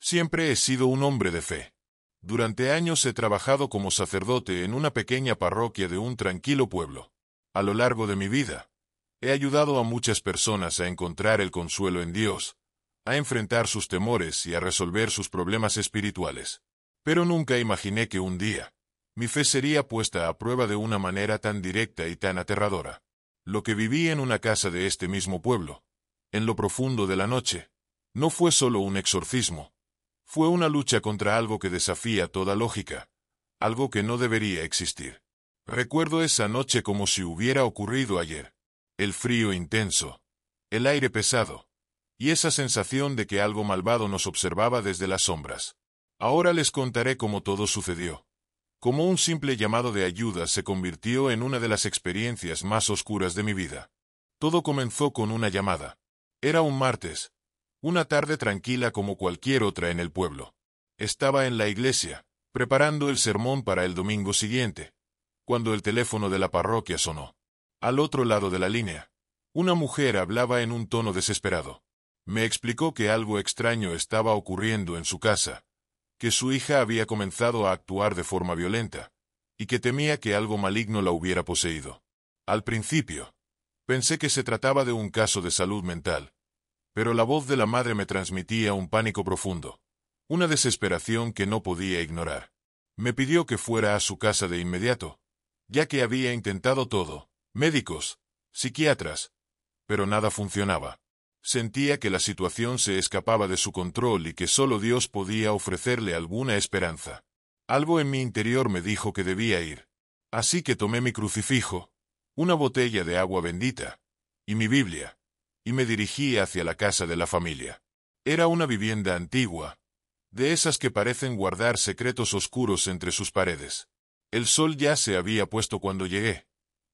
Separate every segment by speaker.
Speaker 1: Siempre he sido un hombre de fe. Durante años he trabajado como sacerdote en una pequeña parroquia de un tranquilo pueblo. A lo largo de mi vida, he ayudado a muchas personas a encontrar el consuelo en Dios, a enfrentar sus temores y a resolver sus problemas espirituales. Pero nunca imaginé que un día, mi fe sería puesta a prueba de una manera tan directa y tan aterradora. Lo que viví en una casa de este mismo pueblo, en lo profundo de la noche, no fue solo un exorcismo. Fue una lucha contra algo que desafía toda lógica, algo que no debería existir. Recuerdo esa noche como si hubiera ocurrido ayer. El frío intenso, el aire pesado, y esa sensación de que algo malvado nos observaba desde las sombras. Ahora les contaré cómo todo sucedió. Cómo un simple llamado de ayuda se convirtió en una de las experiencias más oscuras de mi vida. Todo comenzó con una llamada. Era un martes. Una tarde tranquila como cualquier otra en el pueblo. Estaba en la iglesia, preparando el sermón para el domingo siguiente, cuando el teléfono de la parroquia sonó. Al otro lado de la línea, una mujer hablaba en un tono desesperado. Me explicó que algo extraño estaba ocurriendo en su casa, que su hija había comenzado a actuar de forma violenta, y que temía que algo maligno la hubiera poseído. Al principio, pensé que se trataba de un caso de salud mental. Pero la voz de la madre me transmitía un pánico profundo, una desesperación que no podía ignorar. Me pidió que fuera a su casa de inmediato, ya que había intentado todo, médicos, psiquiatras, pero nada funcionaba. Sentía que la situación se escapaba de su control y que solo Dios podía ofrecerle alguna esperanza. Algo en mi interior me dijo que debía ir. Así que tomé mi crucifijo, una botella de agua bendita, y mi Biblia, y me dirigí hacia la casa de la familia. Era una vivienda antigua, de esas que parecen guardar secretos oscuros entre sus paredes. El sol ya se había puesto cuando llegué,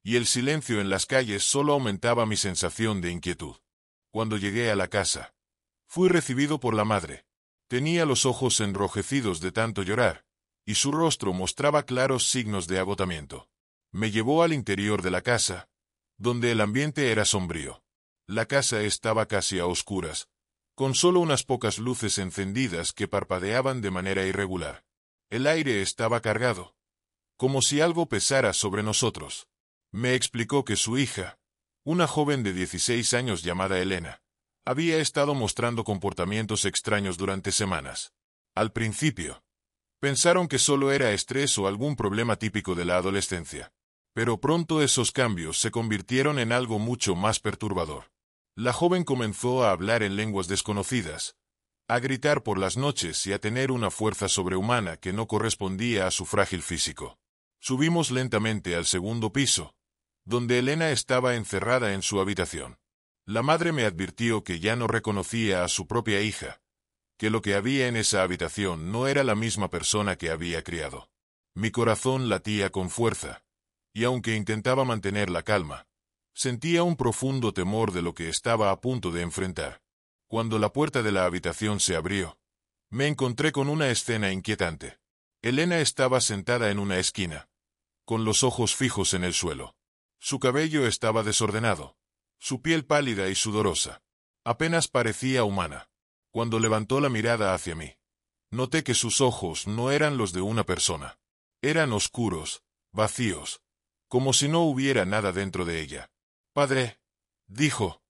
Speaker 1: y el silencio en las calles solo aumentaba mi sensación de inquietud. Cuando llegué a la casa, fui recibido por la madre. Tenía los ojos enrojecidos de tanto llorar, y su rostro mostraba claros signos de agotamiento. Me llevó al interior de la casa, donde el ambiente era sombrío. La casa estaba casi a oscuras, con solo unas pocas luces encendidas que parpadeaban de manera irregular. El aire estaba cargado, como si algo pesara sobre nosotros. Me explicó que su hija, una joven de 16 años llamada Elena, había estado mostrando comportamientos extraños durante semanas. Al principio, pensaron que solo era estrés o algún problema típico de la adolescencia. Pero pronto esos cambios se convirtieron en algo mucho más perturbador. La joven comenzó a hablar en lenguas desconocidas, a gritar por las noches y a tener una fuerza sobrehumana que no correspondía a su frágil físico. Subimos lentamente al segundo piso, donde Elena estaba encerrada en su habitación. La madre me advirtió que ya no reconocía a su propia hija, que lo que había en esa habitación no era la misma persona que había criado. Mi corazón latía con fuerza, y aunque intentaba mantener la calma, sentía un profundo temor de lo que estaba a punto de enfrentar. Cuando la puerta de la habitación se abrió, me encontré con una escena inquietante. Elena estaba sentada en una esquina, con los ojos fijos en el suelo. Su cabello estaba desordenado, su piel pálida y sudorosa. Apenas parecía humana. Cuando levantó la mirada hacia mí, noté que sus ojos no eran los de una persona. Eran oscuros, vacíos, como si no hubiera nada dentro de ella. «Padre», dijo,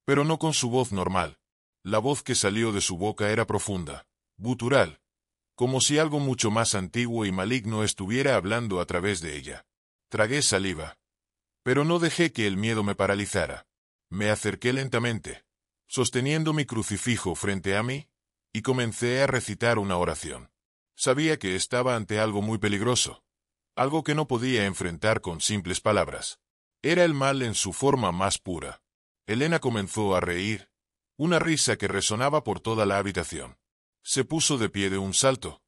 Speaker 1: pero no con su voz normal. La voz que salió de su boca era profunda, gutural, como si algo mucho más antiguo y maligno estuviera hablando a través de ella. Tragué saliva, pero no dejé que el miedo me paralizara. Me acerqué lentamente, sosteniendo mi crucifijo frente a mí, y comencé a recitar una oración. Sabía que estaba ante algo muy peligroso, algo que no podía enfrentar con simples palabras. Era el mal en su forma más pura. Elena comenzó a reír, una risa que resonaba por toda la habitación. Se puso de pie de un salto,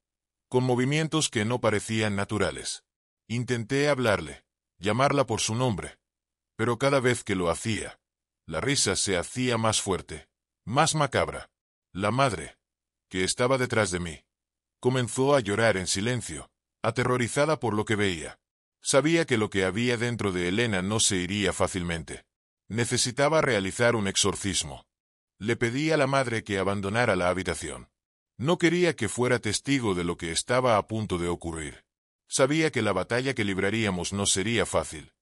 Speaker 1: con movimientos que no parecían naturales. Intenté hablarle, llamarla por su nombre, pero cada vez que lo hacía, la risa se hacía más fuerte, más macabra. La madre, que estaba detrás de mí, comenzó a llorar en silencio, aterrorizada por lo que veía. Sabía que lo que había dentro de Elena no se iría fácilmente. Necesitaba realizar un exorcismo. Le pedí a la madre que abandonara la habitación. No quería que fuera testigo de lo que estaba a punto de ocurrir. Sabía que la batalla que libraríamos no sería fácil.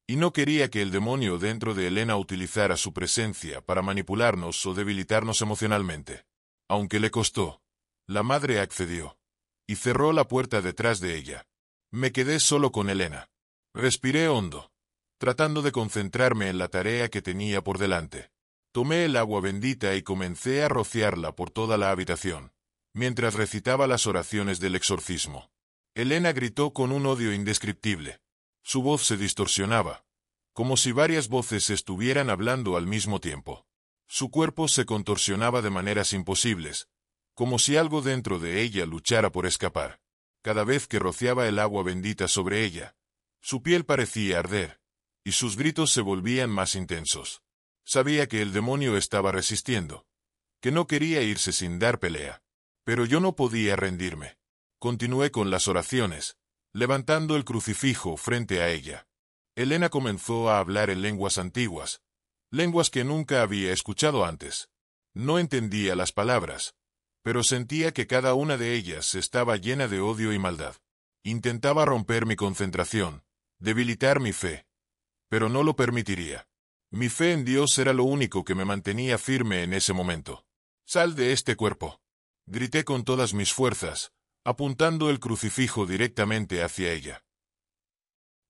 Speaker 1: Y no quería que el demonio dentro de Elena utilizara su presencia para manipularnos o debilitarnos emocionalmente. Aunque le costó, la madre accedió. Y cerró la puerta detrás de ella. Me quedé solo con Elena. Respiré hondo, tratando de concentrarme en la tarea que tenía por delante. Tomé el agua bendita y comencé a rociarla por toda la habitación, mientras recitaba las oraciones del exorcismo. Elena gritó con un odio indescriptible. Su voz se distorsionaba, como si varias voces estuvieran hablando al mismo tiempo. Su cuerpo se contorsionaba de maneras imposibles, como si algo dentro de ella luchara por escapar. Cada vez que rociaba el agua bendita sobre ella, su piel parecía arder, y sus gritos se volvían más intensos. Sabía que el demonio estaba resistiendo, que no quería irse sin dar pelea. Pero yo no podía rendirme. Continué con las oraciones, levantando el crucifijo frente a ella. Elena comenzó a hablar en lenguas antiguas, lenguas que nunca había escuchado antes. No entendía las palabras, pero sentía que cada una de ellas estaba llena de odio y maldad. Intentaba romper mi concentración, debilitar mi fe, pero no lo permitiría. Mi fe en Dios era lo único que me mantenía firme en ese momento. «¡Sal de este cuerpo!», grité con todas mis fuerzas, apuntando el crucifijo directamente hacia ella.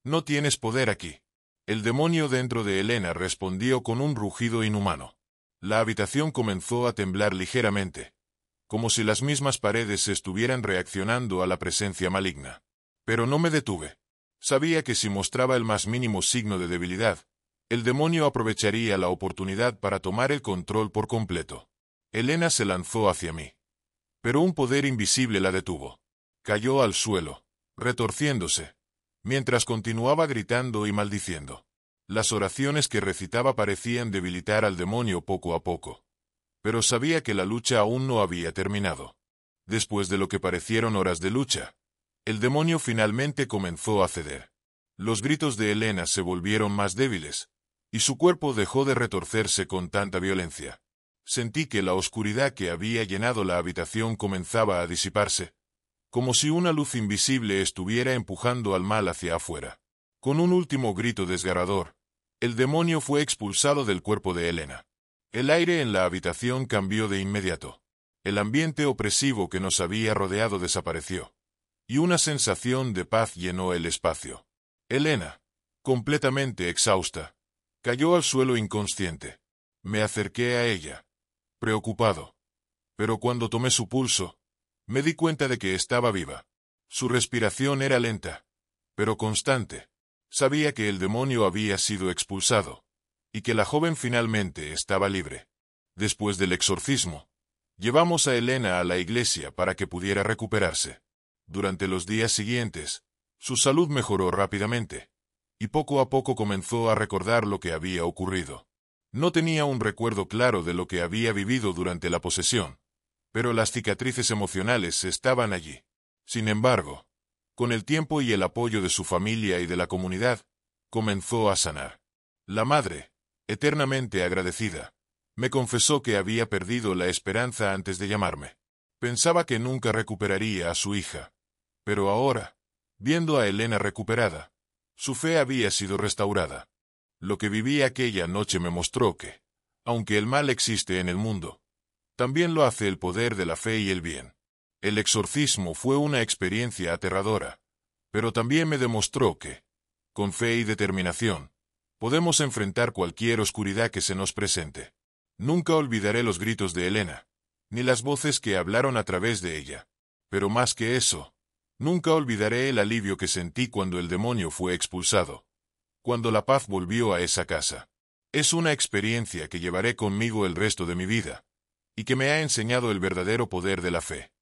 Speaker 1: «No tienes poder aquí». El demonio dentro de Elena respondió con un rugido inhumano. La habitación comenzó a temblar ligeramente, como si las mismas paredes estuvieran reaccionando a la presencia maligna. Pero no me detuve. Sabía que si mostraba el más mínimo signo de debilidad, el demonio aprovecharía la oportunidad para tomar el control por completo. Elena se lanzó hacia mí, pero un poder invisible la detuvo. Cayó al suelo, retorciéndose, mientras continuaba gritando y maldiciendo. Las oraciones que recitaba parecían debilitar al demonio poco a poco, pero sabía que la lucha aún no había terminado. Después de lo que parecieron horas de lucha, el demonio finalmente comenzó a ceder. Los gritos de Elena se volvieron más débiles, y su cuerpo dejó de retorcerse con tanta violencia. Sentí que la oscuridad que había llenado la habitación comenzaba a disiparse, como si una luz invisible estuviera empujando al mal hacia afuera. Con un último grito desgarrador, el demonio fue expulsado del cuerpo de Elena. El aire en la habitación cambió de inmediato. El ambiente opresivo que nos había rodeado desapareció, y una sensación de paz llenó el espacio. Elena, completamente exhausta, cayó al suelo inconsciente. Me acerqué a ella, preocupado. Pero cuando tomé su pulso, me di cuenta de que estaba viva. Su respiración era lenta, pero constante. Sabía que el demonio había sido expulsado, y que la joven finalmente estaba libre. Después del exorcismo, llevamos a Elena a la iglesia para que pudiera recuperarse. Durante los días siguientes, su salud mejoró rápidamente, y poco a poco comenzó a recordar lo que había ocurrido. No tenía un recuerdo claro de lo que había vivido durante la posesión, pero las cicatrices emocionales estaban allí. Sin embargo, con el tiempo y el apoyo de su familia y de la comunidad, comenzó a sanar. La madre, eternamente agradecida, me confesó que había perdido la esperanza antes de llamarme. Pensaba que nunca recuperaría a su hija, pero ahora, viendo a Elena recuperada, su fe había sido restaurada. Lo que viví aquella noche me mostró que, aunque el mal existe en el mundo, también lo hace el poder de la fe y el bien. El exorcismo fue una experiencia aterradora, pero también me demostró que, con fe y determinación, podemos enfrentar cualquier oscuridad que se nos presente. Nunca olvidaré los gritos de Elena, ni las voces que hablaron a través de ella. Pero más que eso, nunca olvidaré el alivio que sentí cuando el demonio fue expulsado, cuando la paz volvió a esa casa. Es una experiencia que llevaré conmigo el resto de mi vida, y que me ha enseñado el verdadero poder de la fe.